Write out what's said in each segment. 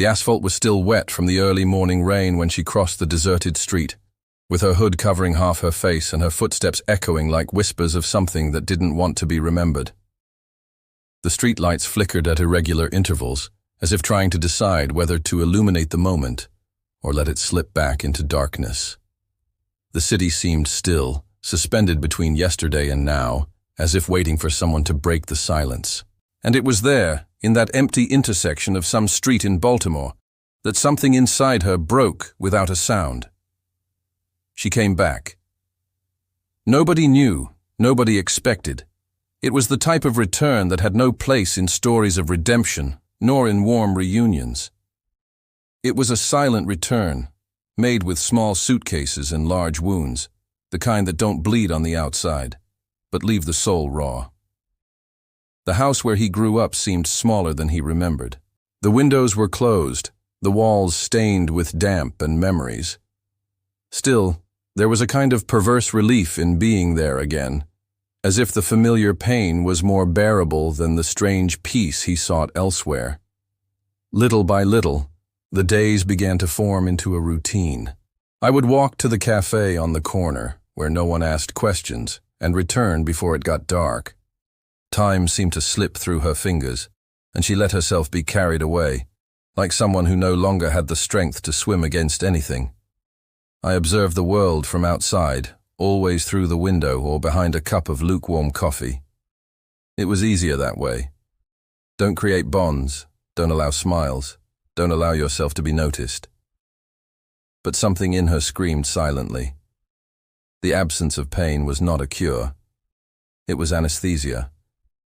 The asphalt was still wet from the early morning rain when she crossed the deserted street, with her hood covering half her face and her footsteps echoing like whispers of something that didn't want to be remembered. The streetlights flickered at irregular intervals, as if trying to decide whether to illuminate the moment or let it slip back into darkness. The city seemed still, suspended between yesterday and now, as if waiting for someone to break the silence. And it was there, in that empty intersection of some street in Baltimore, that something inside her broke without a sound. She came back. Nobody knew, nobody expected. It was the type of return that had no place in stories of redemption, nor in warm reunions. It was a silent return, made with small suitcases and large wounds, the kind that don't bleed on the outside, but leave the soul raw. The house where he grew up seemed smaller than he remembered. The windows were closed, the walls stained with damp and memories. Still, there was a kind of perverse relief in being there again, as if the familiar pain was more bearable than the strange peace he sought elsewhere. Little by little, the days began to form into a routine. I would walk to the cafe on the corner, where no one asked questions, and return before it got dark. Time seemed to slip through her fingers, and she let herself be carried away, like someone who no longer had the strength to swim against anything. I observed the world from outside, always through the window or behind a cup of lukewarm coffee. It was easier that way. Don't create bonds, don't allow smiles, don't allow yourself to be noticed. But something in her screamed silently. The absence of pain was not a cure. It was anesthesia,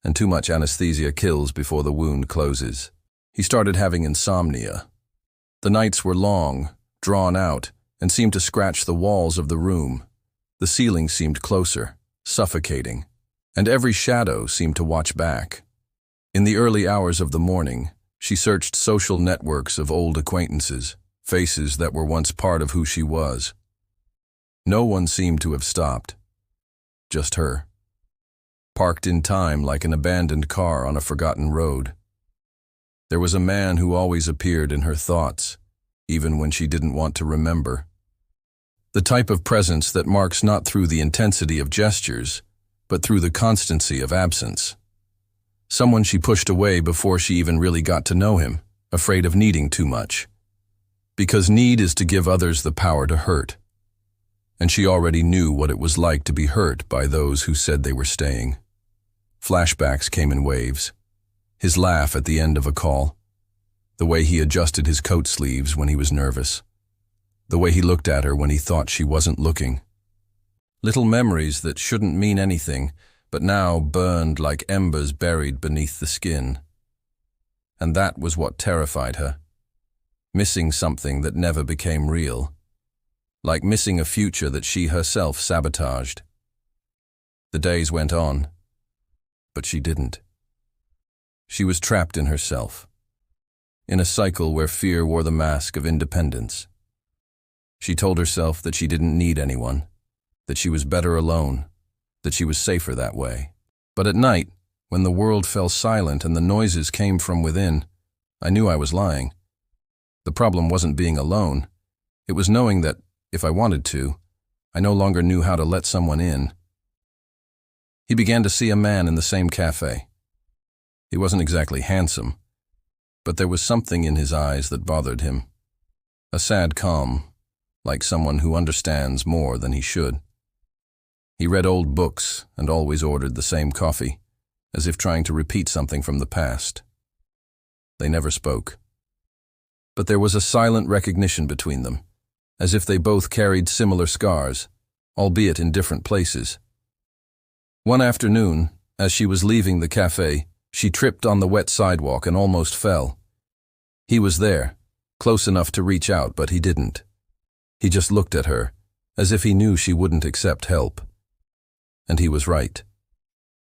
and too much anesthesia kills before the wound closes. He started having insomnia. The nights were long, drawn out, and seemed to scratch the walls of the room. The ceiling seemed closer, suffocating, and every shadow seemed to watch back. In the early hours of the morning, she searched social networks of old acquaintances, faces that were once part of who she was. No one seemed to have stopped. Just her. Parked in time like an abandoned car on a forgotten road. There was a man who always appeared in her thoughts, even when she didn't want to remember. The type of presence that marks not through the intensity of gestures, but through the constancy of absence. Someone she pushed away before she even really got to know him, afraid of needing too much. Because need is to give others the power to hurt. And she already knew what it was like to be hurt by those who said they were staying. Flashbacks came in waves. His laugh at the end of a call. The way he adjusted his coat sleeves when he was nervous. The way he looked at her when he thought she wasn't looking. Little memories that shouldn't mean anything, but now burned like embers buried beneath the skin. And that was what terrified her. Missing something that never became real. Like missing a future that she herself sabotaged. The days went on, but she didn't. She was trapped in herself, in a cycle where fear wore the mask of independence. She told herself that she didn't need anyone, that she was better alone, that she was safer that way. But at night, when the world fell silent and the noises came from within, I knew I was lying. The problem wasn't being alone. It was knowing that, if I wanted to, I no longer knew how to let someone in. He began to see a man in the same cafe. He wasn't exactly handsome, but there was something in his eyes that bothered him. A sad calm, like someone who understands more than he should. He read old books and always ordered the same coffee, as if trying to repeat something from the past. They never spoke. But there was a silent recognition between them, as if they both carried similar scars, albeit in different places. One afternoon, as she was leaving the cafe, she tripped on the wet sidewalk and almost fell. He was there, close enough to reach out, but he didn't. He just looked at her, as if he knew she wouldn't accept help. And he was right.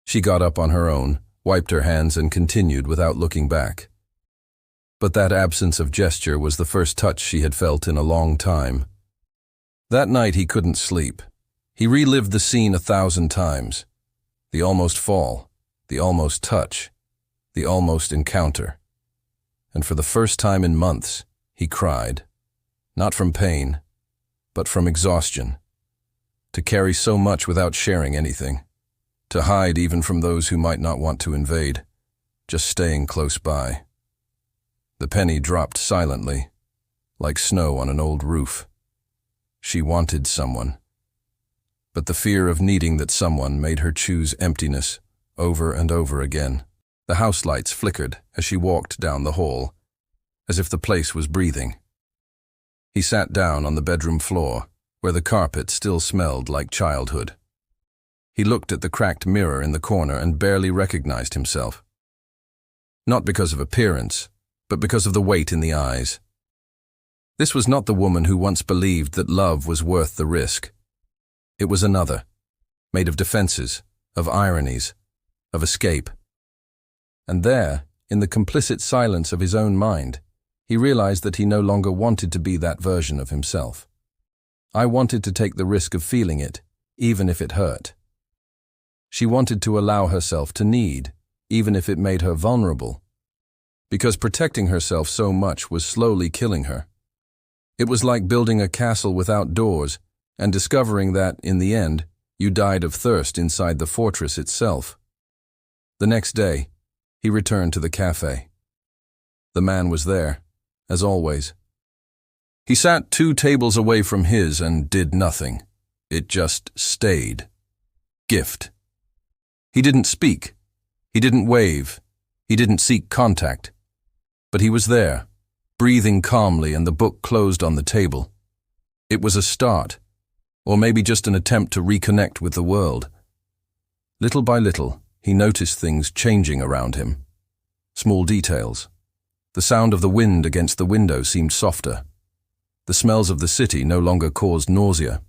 She got up on her own, wiped her hands, and continued without looking back. But that absence of gesture was the first touch she had felt in a long time. That night he couldn't sleep. He relived the scene 1,000 times. The almost fall, the almost touch, the almost encounter. and for the first time in months, he cried. Not from pain, but from exhaustion. To carry so much without sharing anything. To hide even from those who might not want to invade, just staying close by. The penny dropped silently, like snow on an old roof. She wanted someone. But the fear of needing that someone made her choose emptiness over and over again. The house lights flickered as she walked down the hall, as if the place was breathing. He sat down on the bedroom floor, where the carpet still smelled like childhood. He looked at the cracked mirror in the corner and barely recognized himself. Not because of appearance, but because of the weight in the eyes. This was not the woman who once believed that love was worth the risk. It was another, made of defenses, of ironies, of escape. And there, in the complicit silence of his own mind, he realized that he no longer wanted to be that version of himself. I wanted to take the risk of feeling it, even if it hurt. She wanted to allow herself to need, even if it made her vulnerable, because protecting herself so much was slowly killing her. It was like building a castle without doors and discovering that, in the end, you died of thirst inside the fortress itself. The next day, he returned to the cafe. The man was there, as always. He sat 2 tables away from his and did nothing. It just stayed. Gift. He didn't speak. He didn't wave. He didn't seek contact. But he was there, breathing calmly, and the book closed on the table. It was a start, or maybe just an attempt to reconnect with the world. Little by little, he noticed things changing around him. Small details. The sound of the wind against the window seemed softer. The smells of the city no longer caused nausea.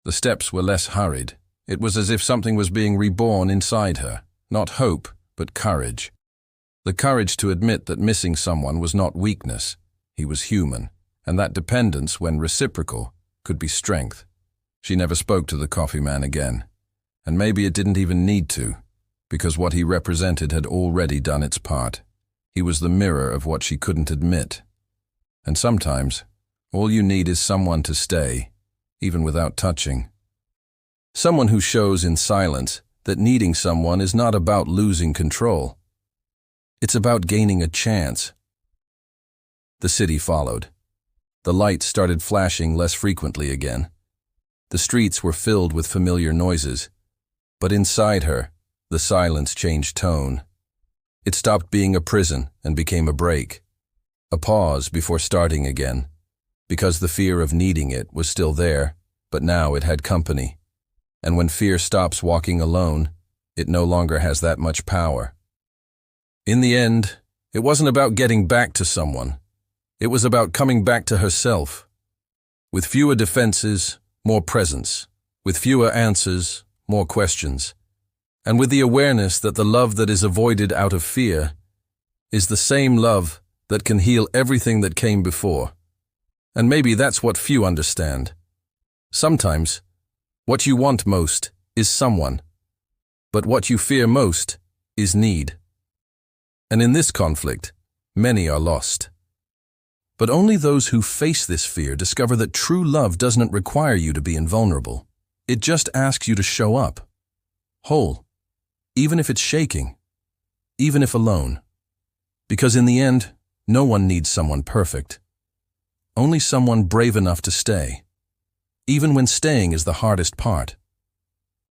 The steps were less hurried. It was as if something was being reborn inside her, not hope, but courage. The courage to admit that missing someone was not weakness, he was human, and that dependence, when reciprocal, could be strength. She never spoke to the coffee man again, and maybe it didn't even need to, because what he represented had already done its part. He was the mirror of what she couldn't admit. And sometimes, all you need is someone to stay, even without touching. Someone who shows in silence that needing someone is not about losing control. It's about gaining a chance. The city followed. The lights started flashing less frequently again. The streets were filled with familiar noises, but inside her, the silence changed tone. It stopped being a prison and became a break, a pause before starting again, because the fear of needing it was still there, but now it had company. And when fear stops walking alone, it no longer has that much power. In the end, it wasn't about getting back to someone. It was about coming back to herself. With fewer defenses, more presence. With fewer answers, more questions. And with the awareness that the love that is avoided out of fear is the same love that can heal everything that came before. And maybe that's what few understand. Sometimes, what you want most is someone, but what you fear most is need. And in this conflict, many are lost. But only those who face this fear discover that true love doesn't require you to be invulnerable. It just asks you to show up, whole, even if it's shaking, even if alone. Because in the end, no one needs someone perfect. Only someone brave enough to stay, even when staying is the hardest part.